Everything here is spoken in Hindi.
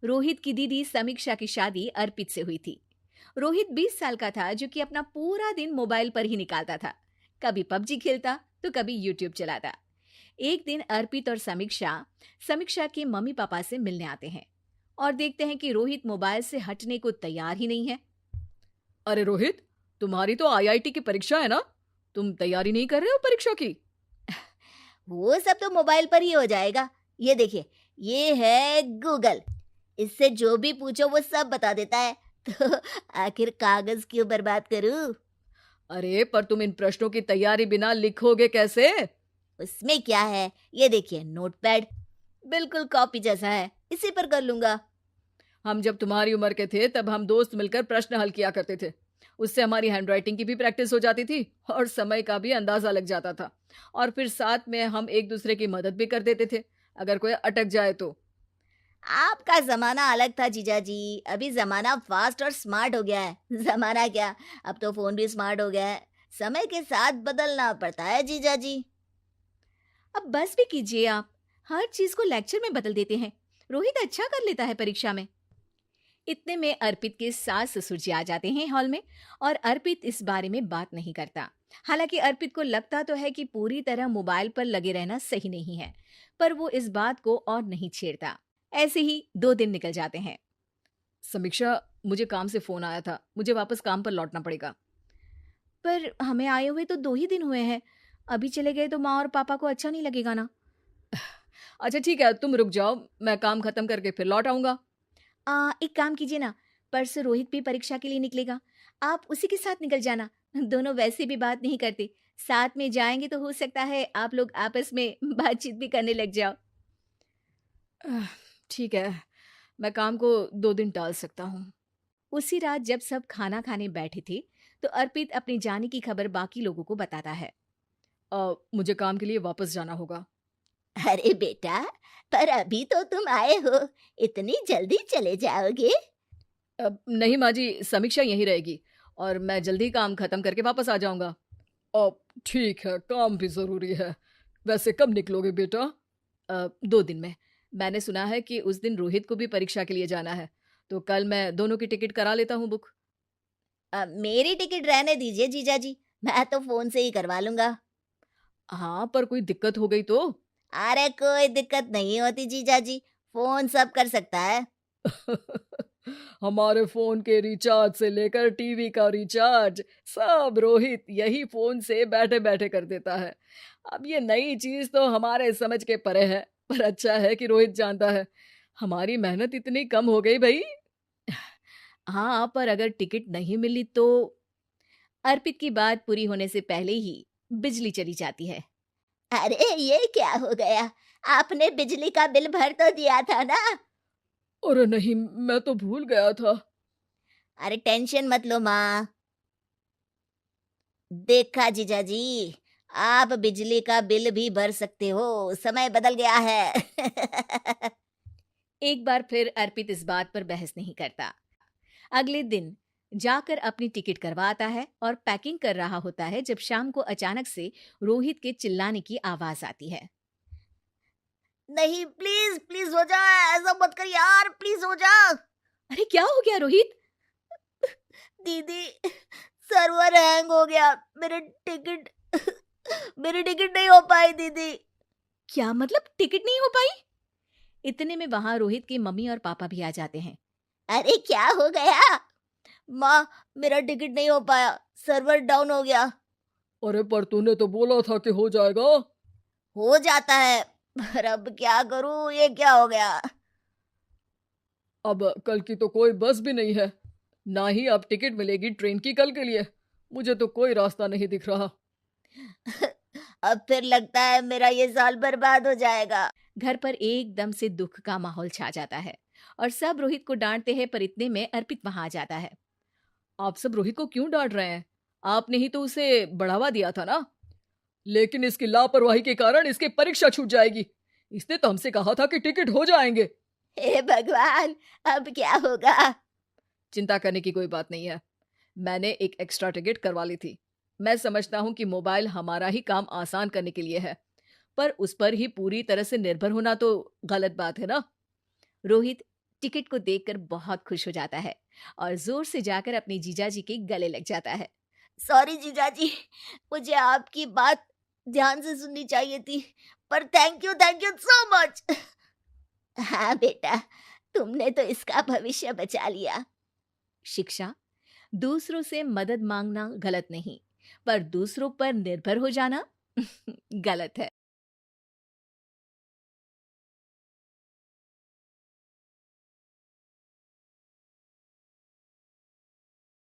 रोहित की दीदी समीक्षा की शादी अर्पित से हुई थी। रोहित 20 साल का था जो कि अपना पूरा दिन मोबाइल पर ही निकालता था। कभी पबजी खेलता तो कभी यूट्यूब चलाता। एक दिन अर्पित और समीक्षा समीक्षा के मम्मी पापा से मिलने आते हैं और देखते हैं कि रोहित मोबाइल से हटने को तैयार ही नहीं है। अरे रोहित, तुम्हारी तो आईआईटी की परीक्षा है ना? तुम तैयारी नहीं कर रहे हो परीक्षा की? वो सब तो मोबाइल पर ही हो जाएगा। ये देखिए, ये है गूगल। इससे जो भी पूछो वो सब बता देता है। तो आखिर कागज क्यों बर्बाद करूं? अरे पर तुम इन प्रश्नों की तैयारी बिना लिखोगे कैसे? उसमें क्या है, ये देखिए नोटपैड, बिल्कुल कॉपी जैसा है, इसी पर कर लूंगा। हम जब तुम्हारी उम्र के थे तब हम दोस्त मिलकर प्रश्न हल किया करते थे। उससे हमारी हैंडराइटिंग की भी प्रैक्टिस हो जाती थी और समय का भी अंदाजा लग जाता था। और फिर साथ में हम एक दूसरे की मदद भी कर देते थे अगर कोई अटक जाए तो। आपका जमाना अलग था जीजा जी। अभी जमाना फास्ट और स्मार्ट हो गया है। जमाना क्या, अब तो फोन भी स्मार्ट हो गया है। समय के साथ बदलना पड़ता है जीजा जी। अब बस भी कीजिए आप। हर चीज को लेक्चर में बदल देते हैं। रोहित अच्छा कर लेता है परीक्षा में। इतने में अर्पित के सास ससुर जी आ जाते हैं हॉल में और अर्पित इस बारे में बात नहीं करता। हालांकि अर्पित को लगता तो है कि पूरी तरह मोबाइल पर लगे रहना सही नहीं है, पर वो इस बात को और नहीं छेड़ता। ऐसे ही 2 दिन निकल जाते हैं। समीक्षा, मुझे काम से फोन आया था, मुझे वापस काम पर लौटना पड़ेगा। पर हमें आए हुए तो 2 ही दिन हुए हैं। अभी चले गए तो माँ और पापा को अच्छा नहीं लगेगा ना। अच्छा ठीक है, तुम रुक जाओ, मैं काम खत्म करके फिर लौट आऊंगा। एक काम कीजिए ना, परसों रोहित भी परीक्षा के लिए निकलेगा। आप उसी के साथ निकल जाना। दोनों वैसे भी बात नहीं करते। साथ में जाएंगे तो हो सकता है आप लोग आपस में बातचीत भी करने लग जाओ। आह, ठीक है, मैं काम को 2 दिन टाल सकता हूँ। उसी रात जब सब खाना खाने बैठे थे तो अर्पित अपने जाने की खबर बाकी लोगों को बताता है। मुझे काम के लिए वापस जाना होगा। अरे बेटा, पर अभी तो तुम आए हो, इतनी जल्दी चले जाओगे? नहीं माँ जी, समीक्षा यहीं रहेगी और मैं जल्दी काम खत्म करके वापस आ जाऊंगा। ठीक है, काम भी जरूरी है। वैसे कब निकलोगे बेटा? 2 दिन में। मैंने सुना है कि उस दिन रोहित को भी परीक्षा के लिए जाना है, तो कल मैं दोनों की टिकट करा लेता हूँ बुक। मेरी टिकट रहने दीजिए जीजा जी, मैं तो फोन से ही करवा लूंगा। हाँ, पर कोई दिक्कत हो गई तो? अरे कोई दिक्कत नहीं होती जीजा जी, फोन सब कर सकता है। हमारे फोन के रिचार्ज से लेकर टीवी का रिचार्ज सब रोहित यही फोन से बैठे बैठे कर देता है। अब ये नई चीज तो हमारे समझ के परे है, पर अच्छा है कि रोहित जानता है। हमारी मेहनत इतनी कम हो गई भाई। हाँ, पर अगर टिकट नहीं मिली तो? अर्पित की बात पूरी होने से पहले ही बिजली चली जाती है। अरे ये क्या हो गया, आपने बिजली का बिल भर तो दिया था ना? अरे नहीं, मैं तो भूल गया था। अरे टेंशन मत लो माँ। देखा जीजा जी, आप बिजली का बिल भी भर सकते हो, समय बदल गया है। एक बार फिर अर्पित इस बात पर बहस नहीं करता। अगले दिन जाकर अपनी टिकट करवाता है और पैकिंग कर रहा होता है जब शाम को अचानक से रोहित के चिल्लाने की आवाज आती है। नहीं, प्लीज प्लीज हो जा, ऐसा मत कर यार, प्लीज हो जा। अरे क्या हो गया रोहित? दीदी, सर्वर हैंग हो गया, मेरे टिकट मेरी टिकट नहीं हो पाई दीदी। क्या मतलब टिकट नहीं हो पाई? इतने में वहां रोहित के मम्मी और पापा भी आ जाते हैं। अरे क्या हो गया? माँ, मेरा टिकट नहीं हो पाया, सर्वर डाउन हो गया। अरे पर तूने तो बोला था कि हो जाएगा। हो जाता है, पर अब क्या करूं, ये क्या हो गया? अब कल की तो कोई बस भी नहीं है, ना ही अब टिकट मिलेगी ट्रेन की कल के लिए। मुझे तो कोई रास्ता नहीं दिख रहा। अब फिर लगता है मेरा ये साल बर्बाद हो जाएगा। घर पर एकदम से दुख का माहौल छा जाता है और सब रोहित को डांटते हैं, पर इतने में अर्पित वहां आ जाता है। आप सब रोहित को क्यों डांट रहे हैं? आपने ही तो उसे बढ़ावा दिया था ना। लेकिन इसकी लापरवाही के कारण इसकी परीक्षा छूट जाएगी। इसने तो हमसे कहा था कि टिकट हो जाएंगे। हे भगवान, अब क्या होगा? चिंता करने की कोई बात नहीं है, मैंने एक एक्स्ट्रा टिकट करवा ली थी। मैं समझता हूँ कि मोबाइल हमारा ही काम आसान करने के लिए है, पर उस पर ही पूरी तरह से निर्भर होना तो गलत बात है ना। रोहित टिकट को देखकर बहुत खुश हो जाता है और जोर से जाकर अपने जीजाजी के गले लग जाता है। सॉरी जीजाजी, मुझे आपकी बात ध्यान से सुननी चाहिए थी, पर थैंक यू सो मच। हाँ बेटा, तुमने तो इसका भविष्य बचा लिया। शिक्षा, दूसरों से मदद मांगना गलत नहीं, पर दूसरों पर निर्भर हो जाना गलत है।